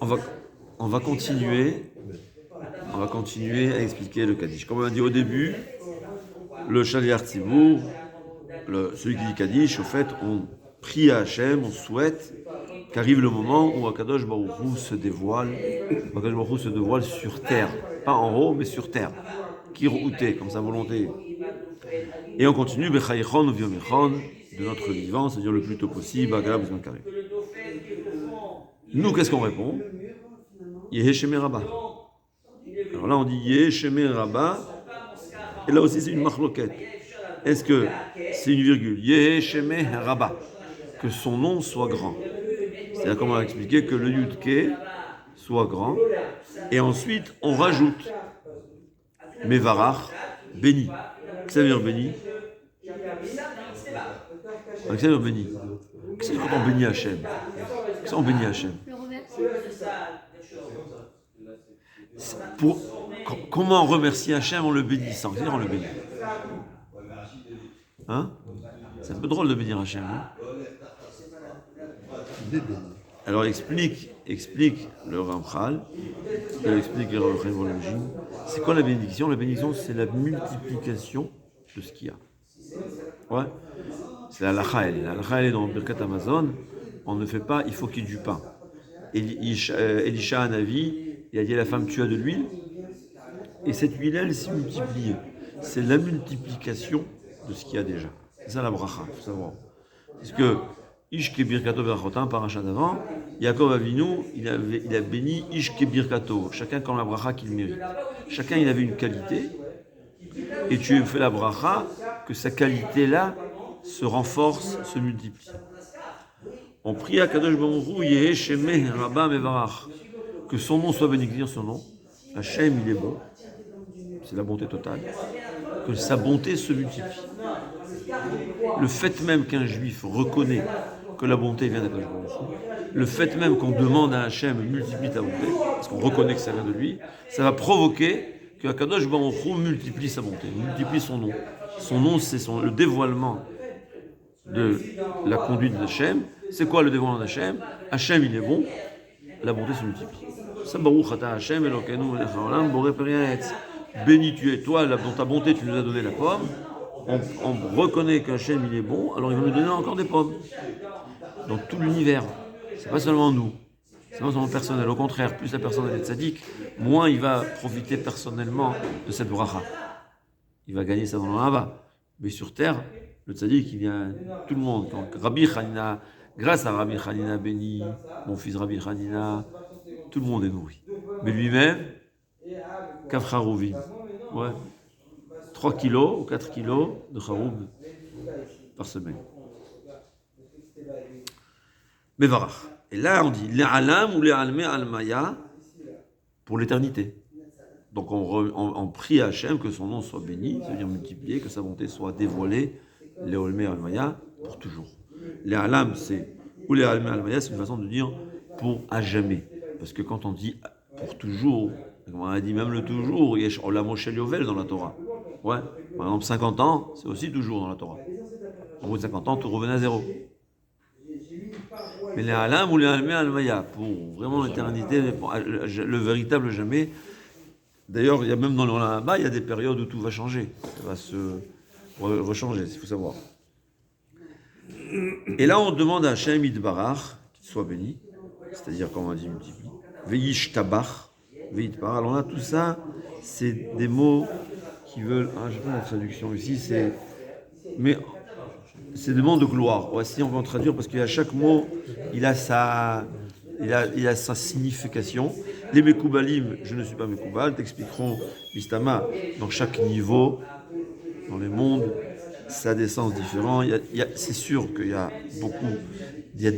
On va, on va continuer à expliquer le Kaddish. Comme on a dit au début, le Shaliach Tzibour, celui qui dit Kaddish, au fait, on prie à Hachem, on souhaite qu'arrive le moment où Akadosh Baruch Hu se dévoile sur terre. Pas en haut, mais sur terre. Kirouté, comme sa volonté. Et on continue, Bechayechon ou Viomechon, de notre vivant, c'est-à-dire le plus tôt possible, Agalab Zmankaré. Nous, qu'est-ce qu'on répond? Yehesheme Rabba. Alors là, on dit Yehesheme Rabba, et là aussi, c'est une marloquette. Est-ce que c'est une virgule? Yehesheme Rabba. Que son nom soit grand. C'est-à-dire qu'on va expliquer que le Yudke soit grand. Et ensuite, on rajoute Mevarach, béni. Qu'est-ce que ça veut dire béni? Qu'est-ce que ça veut dire béni? Qu'est-ce que c'est quand on bénit Hachem? Qu'est-ce que c'est on bénit Hachem? Comment remercier Hachem en le bénissant? C'est-à-dire on le bénit. Hein? C'est un peu drôle de bénir Hachem. Hein? Alors explique le Ramchal, explique le Révologine. C'est quoi la bénédiction? La bénédiction, c'est la multiplication de ce qu'il y a. Ouais. C'est la halakha, elle est dans Birkat Amazon. On ne fait pas, il faut qu'il y ait du pain. Elisha Hanavi, il a dit à la femme, tu as de l'huile. Et cette huile, elle s'est multipliée. C'est la multiplication de ce qu'il y a déjà. C'est ça la bracha, il faut savoir. Parce que Ishke Birkato Berachotam, parachat d'avant, Yaakov Avinu, il a béni Ishke Birkato, chacun comme la bracha qu'il mérite. Chacun, il avait une qualité, et tu fais la bracha, que sa qualité-là se renforce, se multiplie. On prie à Kadosh Baruch Hu, Yehesheme Rabba Mevarach, que son nom soit béni, dire son nom. Hachem, il est bon, c'est la bonté totale, que sa bonté se multiplie. Le fait même qu'un juif reconnaît que la bonté vient d'Akadosh Baruch Hu, le fait même qu'on demande à Hachem multiplie ta bonté, parce qu'on reconnaît que ça vient de lui, ça va provoquer que Akadosh Baruch Hu multiplie sa bonté, multiplie son nom. Son nom, c'est le dévoilement de la conduite d'Hachem. C'est quoi le dévoilement d'Hachem? Hachem, il est bon, la bonté se multiplie. Baruch ata Hachem Elokeinu melech haolam borei peri ha'etz. Béni tu es, toi, dans ta bonté, tu nous as donné la pomme. On reconnaît qu'Hachem, il est bon, alors il va nous donner encore des pommes. Dans tout l'univers. C'est pas seulement nous. C'est pas seulement personnel. Au contraire, plus la personne est tzaddik, moins il va profiter personnellement de cette bracha. Il va gagner ça dans là-bas. Mais sur terre, le tzaddik, il vient tout le monde. Donc, Rabbi Hanina, grâce à Rabbi Hanina béni, mon fils Rabbi Hanina, tout le monde est nourri. Mais lui-même, Kafcharouvim. Ouais. 3 kilos ou 4 kilos de charoub par semaine. Mevarach. Et là, on dit Le'alam ou Le'alme Almaya pour l'éternité. Donc on prie à Hachem que son nom soit béni, ça veut dire multiplié, que sa bonté soit dévoilée, Le'alme Almaya, pour toujours. Le'alam, c'est, ou Le'alme Almaya, c'est une façon de dire pour à jamais. Parce que quand on dit pour toujours, on a dit même le toujours, il y a Olam Shel Yovel dans la Torah. Ouais, par exemple 50 ans, c'est aussi toujours dans la Torah. En bout de 50 ans, tout revenait à zéro. Mais les Alam ou les Almé Almaya, pour vraiment l'éternité, le véritable jamais. D'ailleurs, il y a même dans le là-bas, il y a des périodes où tout va changer. Ça va se rechanger, il faut savoir. Et là, on demande à Hachem Yitbarach qu'il soit béni, c'est-à-dire, comme on dit, multiplie. Veish Tabach, Veitbar. Alors là, tout ça, c'est des mots qui veulent. Ah, j'ai pas la traduction ici, mais c'est des mots de gloire. Voici, on va en traduire parce qu'à chaque mot, il a sa signification. Les Mekoubalim, je ne suis pas Mekoubal, t'expliqueront, Istama, dans chaque niveau, dans les mondes, ça a des sens différents. C'est sûr qu'il y a beaucoup.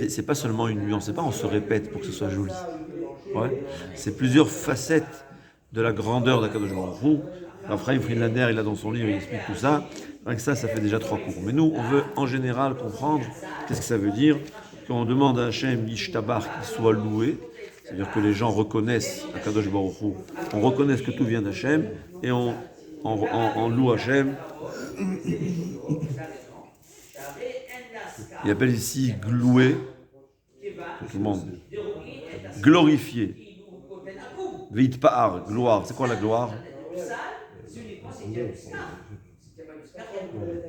C'est pas seulement une nuance, c'est pas on se répète pour que ce soit joli. Ouais. C'est plusieurs facettes de la grandeur d'Akadosh Baruch Hu. Raphaël Friedlander, il a dans son livre, il explique tout ça. Avec ça fait déjà 3 cours. Mais nous, on veut en général comprendre qu'est-ce que ça veut dire. Quand on demande à Hachem Yishtabar qu'il soit loué, c'est-à-dire que les gens reconnaissent Akadosh Baruch Hu, on reconnaisse que tout vient d'Hachem et on loue Hachem. Il appelle ici glouer, tout le monde. glorifié. Veitpa'ar, gloire. C'est quoi la gloire?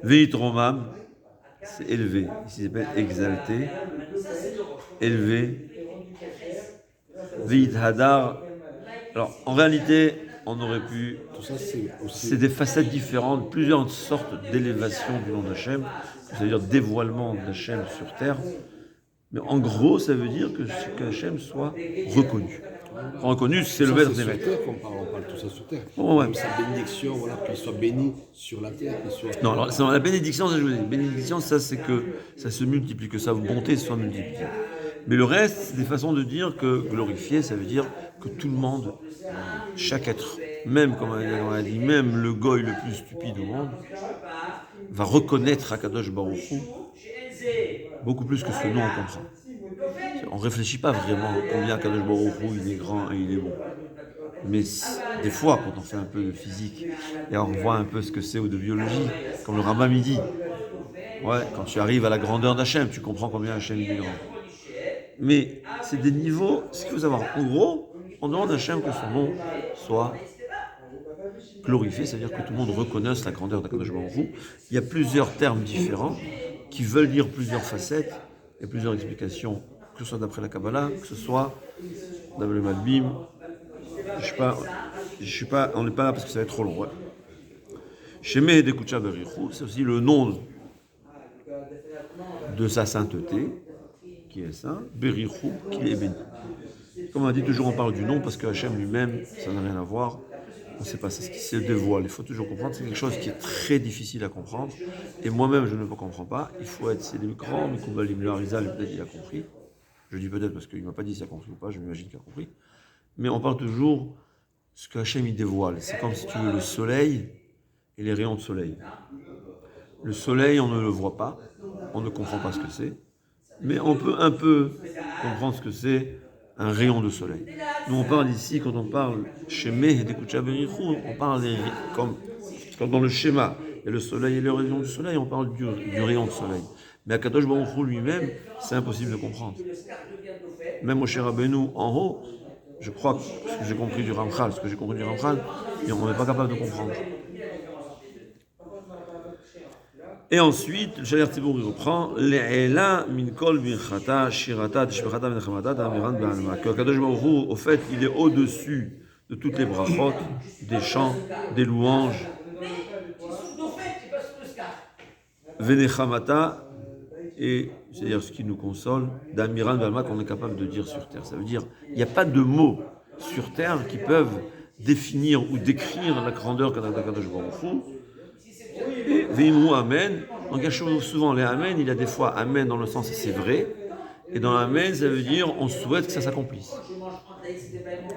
Veitromam, c'est élevé. Ici, c'est s'appelle exalté, élevé. Veithadar. Alors, en réalité, on aurait pu. Tout ça, c'est aussi. C'est des facettes différentes, plusieurs sortes d'élévation du nom d'Hachem, c'est-à-dire dévoilement d'Hachem sur terre. Mais en gros, ça veut dire que Hachem soit reconnu. Reconnu, c'est le maître des maîtres. On parle tout ça sur terre. Oh, ouais. Même sa bénédiction, voilà, qu'il soit béni sur la terre, qu'il soit. Non, alors la bénédiction, ça je veux dire. Bénédiction, ça c'est que ça se multiplie, que sa bonté soit multipliée. Mais le reste, c'est des façons de dire que glorifier, ça veut dire que tout le monde, chaque être, même comme on a dit, même le goy le plus stupide au monde, va reconnaître Akadosh Baruch Hu beaucoup plus que ce que nous on comprend. On ne réfléchit pas vraiment combien Akadosh Baruch Hu il est grand et il est bon. Mais des fois, quand on fait un peu de physique et on voit un peu ce que c'est ou de biologie, comme le Rambam il dit, ouais, quand tu arrives à la grandeur d'Hachem, tu comprends combien Hachem est grand. Mais c'est des niveaux, ce qu'il faut savoir. En gros, on demande à Hachem que son nom soit glorifié, c'est-à-dire que tout le monde reconnaisse la grandeur d'Akadosh Baruch Hu. Il y a plusieurs termes différents qui veulent dire plusieurs facettes, il y a plusieurs explications, que ce soit d'après la Kabbalah, que ce soit d'après le Malbim. On n'est pas là parce que ça va être trop long. Ouais. Shemeh Dekucha Berichou, c'est aussi le nom de sa sainteté, qui est saint, Berichou, qui est béni. Comme on a dit, toujours on parle du nom parce que Hachem lui-même, ça n'a rien à voir. On ne sait pas, c'est ce qui se dévoile. Il faut toujours comprendre, c'est quelque chose qui est très difficile à comprendre. Et moi-même, je ne le comprends pas. Il faut être, c'est les grands, Mekoubalim, le Harizal, peut-être il a compris. Je dis peut-être parce qu'il ne m'a pas dit s'il a compris ou pas, je m'imagine qu'il a compris. Mais on parle toujours ce que Hachem il dévoile. C'est comme si tu veux le soleil et les rayons de soleil. Le soleil, on ne le voit pas, on ne comprend pas ce que c'est, mais on peut un peu comprendre ce que c'est un rayon de soleil. Nous, on parle ici, quand on parle Shemeh et Dekucha Berichou, on parle comme dans le schéma, il y a le soleil et le rayon du soleil, on parle du rayon de soleil. Mais Akadosh Baruch Hu lui-même, c'est impossible de comprendre. Même Moshe Rabbeinu en haut, je crois que ce que j'ai compris du Ramchal, et on n'est pas capable de comprendre. Et ensuite, le Shaler Tzibour il reprend Le'ela min kol birchata shirata tishbechata v'nechamata ta'amiran b'alma. Que Kadosh Baruch Hu, au fait, il est au-dessus de toutes les brachot, des chants, des louanges. V'nechamata, et c'est-à-dire ce qui nous console, d'Amiran Balma qu'on est capable de dire sur terre. Ça veut dire, il n'y a pas de mots sur terre qui peuvent définir ou décrire la grandeur qu'a Kadosh Baruch Hu. Et Veimru Amen, on cache souvent les Amen, il y a des fois Amen dans le sens c'est vrai, et dans Amen ça veut dire on souhaite que ça s'accomplisse.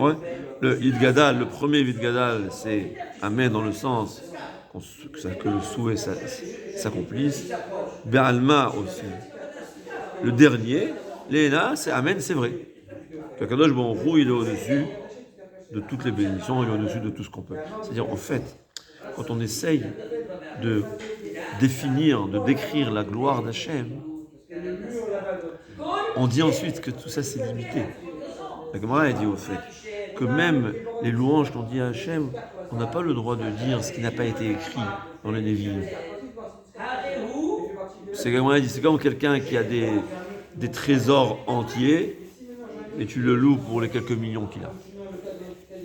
Ouais. Le Yidgadal, le premier Yidgadal, c'est Amen dans le sens que le souhait s'accomplisse. Be'alma aussi. Le dernier, Léna, c'est Amen, c'est vrai. Qu'Akadosh Baruch Hu, il est au-dessus de toutes les bénédictions, il est au-dessus de tout ce qu'on peut. C'est-à-dire, en fait, quand on essaye de définir, de décrire la gloire d'Hachem, on dit ensuite que tout ça c'est limité. La Gemara dit au fait que même les louanges qu'on dit à Hachem, on n'a pas le droit de dire ce qui n'a pas été écrit dans les Nevi'im. C'est comme quelqu'un qui a des trésors entiers et tu le loues pour les quelques millions qu'il a.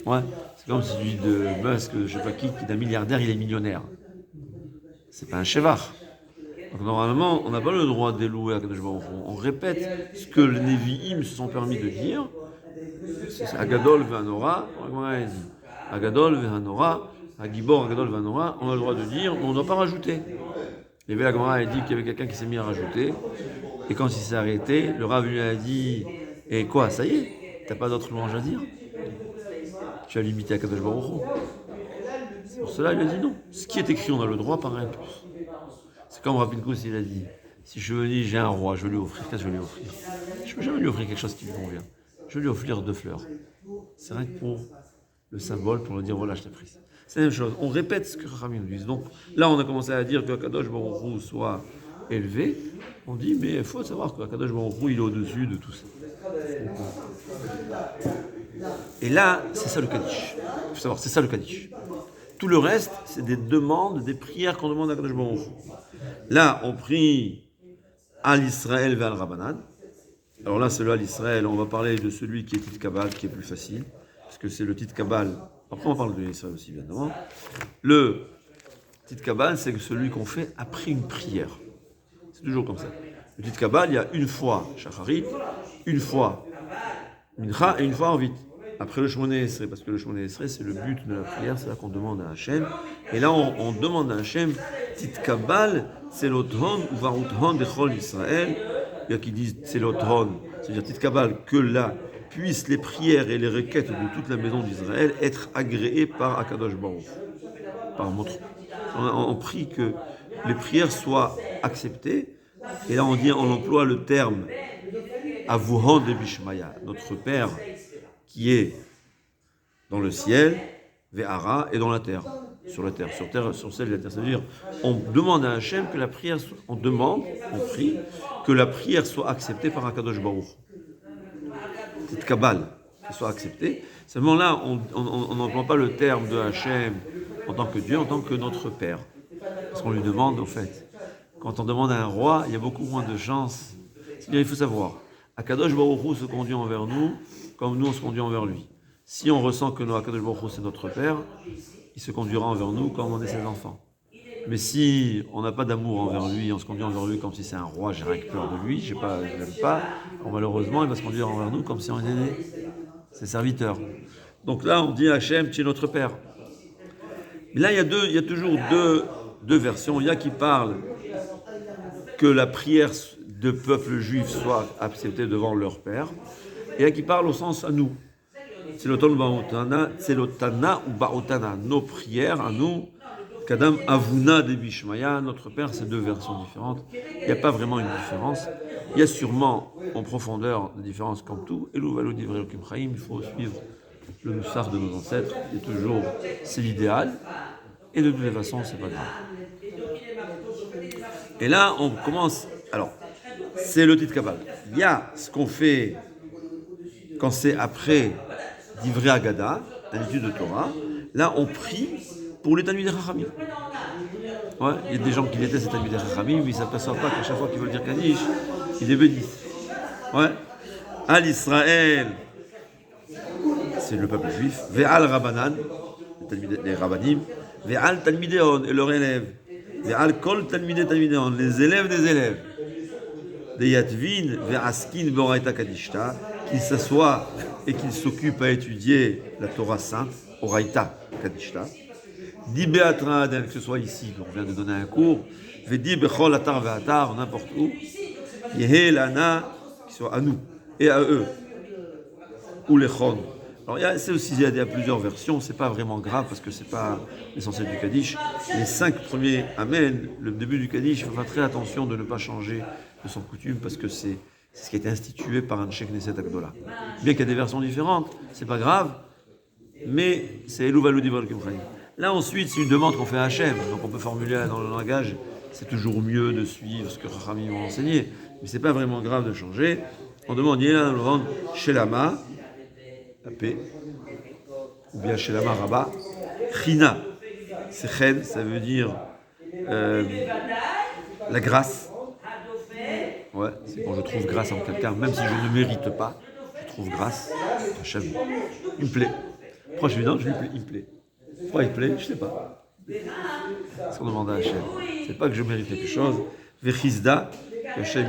Ouais, c'est comme celui de Musk, je sais pas qui est un milliardaire, il est millionnaire. C'est pas un chevar. Donc normalement, on n'a pas le droit d'élouer à Kadosh Baruch Hu. On répète ce que les Nevi'im se sont permis de dire. C'est Agadol ve'anora, Agadol ve'anora, Agibor Agadol ve'anora, on a le droit de dire, mais on ne doit pas rajouter. Il y avait la Gemara a dit qu'il y avait quelqu'un qui s'est mis à rajouter, et quand il s'est arrêté, le Rav lui a dit, et quoi, ça y est, t'as pas d'autre louange à dire? Tu as limité à Kadosh Baruch Hu. Pour cela, il a dit non. Ce qui est écrit, on a le droit par un plus. C'est comme Rabbi Kous, il a dit, si je veux dire j'ai un roi, je vais lui offrir, qu'est-ce que je vais lui offrir? Je ne peux jamais lui offrir quelque chose qui lui convient. Je vais lui offrir 2 fleurs. C'est rien que pour le symbole, pour lui dire voilà, je t'ai pris. C'est la même chose. On répète ce que Rami nous dit. Donc là, on a commencé à dire que Kadosh Baruch Hu soit élevé. On dit, mais il faut savoir que Kadosh Baruch Hu, il est au-dessus de tout ça. Et là, c'est ça le Kaddish. Il faut savoir, c'est ça le Kaddish. Tout le reste, c'est des demandes, des prières qu'on demande à Kadosh Baruch Hu. Là, on prie à l'Israël vers le Rabbanan. Alors là, c'est le à l'Israël. On va parler de celui qui est Tit Kabal, qui est plus facile, parce que c'est le Tit Kabal. Après, on parle de l'Israël aussi, bien évidemment. Le Tit Kabal, c'est celui qu'on fait après une prière. C'est toujours comme ça. Le Tit Kabal, il y a une fois Shacharit, une fois Mincha et une fois Arvit. Après le Shmoneh Esrei, parce que le Shmoneh Esrei, c'est le but de la prière, c'est là qu'on demande à Hachem. Et là, on demande à Hachem, Tit Kabal, c'est l'Othon, ou Varouthon d'Echol Israël. Il y a qui disent c'est l'Othon, c'est-à-dire Tit Kabal, que là puissent les prières et les requêtes de toute la maison d'Israël être agréées par Akadosh Baruch, par notre. On prie que les prières soient acceptées. Et là, on emploie le terme Avuhon de Bishmaya, notre Père qui est dans le ciel, Ve'ara, et dans la terre, sur celle de la terre. C'est-à-dire, on demande à Hachem que la prière, on prie que la prière soit acceptée par Akadosh Baruch. Cette Kabbale, qu'elle soit acceptée. Seulement là, on n'emploie pas le terme de Hachem en tant que Dieu, en tant que notre Père. Parce qu'on lui demande, au fait, quand on demande à un roi, il y a beaucoup moins de chances. C'est-à-dire, il faut savoir, Akadosh Baruch Hu se conduit envers nous comme nous on se conduit envers lui. Si on ressent que Akadosh Baruch Hu c'est notre Père, il se conduira envers nous comme on est ses enfants. Mais si on n'a pas d'amour envers lui, on se conduit envers lui comme si c'est un roi, j'ai rien que peur de lui, je l'aime pas, malheureusement il va se conduire envers nous comme si on était ses serviteurs. Donc là on dit à Hachem, tu es notre Père. Mais là il y a toujours deux versions. Il y a qui parlent que la prière de peuple juif soit acceptée devant leur Père, et il y a qui parlent au sens à nous. C'est l'otana ou baotana, nos prières à nous, Kadam Avuna de Bishmaya, notre Père, c'est deux versions différentes. Il n'y a pas vraiment une différence. Il y a sûrement en profondeur des différences comme tout. Et l'Ouvalou d'Ivrei Kim Chaim, il faut suivre le Moussaf de nos ancêtres. Et toujours, c'est l'idéal. Et de toutes les façons, c'est pas grave. Et là, on commence. Alors, c'est le titre Kabbalah. Il y a ce qu'on fait quand c'est après d'Ivrei Agada, l'étude de Torah. Là, on prie pour les Talmidei Chachamim. Ouais, il y a des gens qui détestent les Talmidei Chachamim, mais ils ne s'aperçoivent pas qu'à chaque fois qu'ils veulent dire Kaddish, ils les bénissent. Ouais. Al Israël, c'est le peuple juif. Ve'al Rabbanan, les Rabbanim. Ve'al Talmideon, et leurs élèves. Ve'al Kol Talmideon, les élèves des élèves. Des Yatvin, Ve'askin, Boraita Kadishta, qu'ils s'assoient et qu'ils s'occupent à étudier la Torah sainte, Oraita Kadishta. Di Be'atra Aden, que ce soit ici, on vient de donner un cours. Ve'di Bechol Atar Ve'atar, n'importe où. Yehe Lana, qui soit à nous et à eux. Ou les Chon. Alors, il y a plusieurs versions, c'est pas vraiment grave parce que c'est pas l'essentiel du Kaddish. Les 5 premiers Amen, le début du Kaddish, il faut faire très attention de ne pas changer de son coutume parce que c'est ce qui a été institué par un Knesset Agdola. Bien qu'il y a des versions différentes, c'est pas grave, mais c'est Elouvalou d'Ivrei Kim Chaim. Là ensuite, c'est une demande qu'on fait à Hachem, donc on peut formuler dans le langage, c'est toujours mieux de suivre ce que Chachamim ont enseigné, mais c'est pas vraiment grave de changer. On demande Yélan Levant Shelama, la paix, ou bien Shelama Rabba, China, c'est Chen, ça veut dire la grâce. Ouais, c'est quand je trouve grâce en quelqu'un, même si je ne mérite pas, je trouve grâce. Hachem, il me plaît. Pourquoi je lui donne, il me plaît. Pourquoi il me plaît, je ne sais pas. C'est ce qu'on demande à Hachem. C'est pas que je mérite quelque chose. Vechizda, Hachem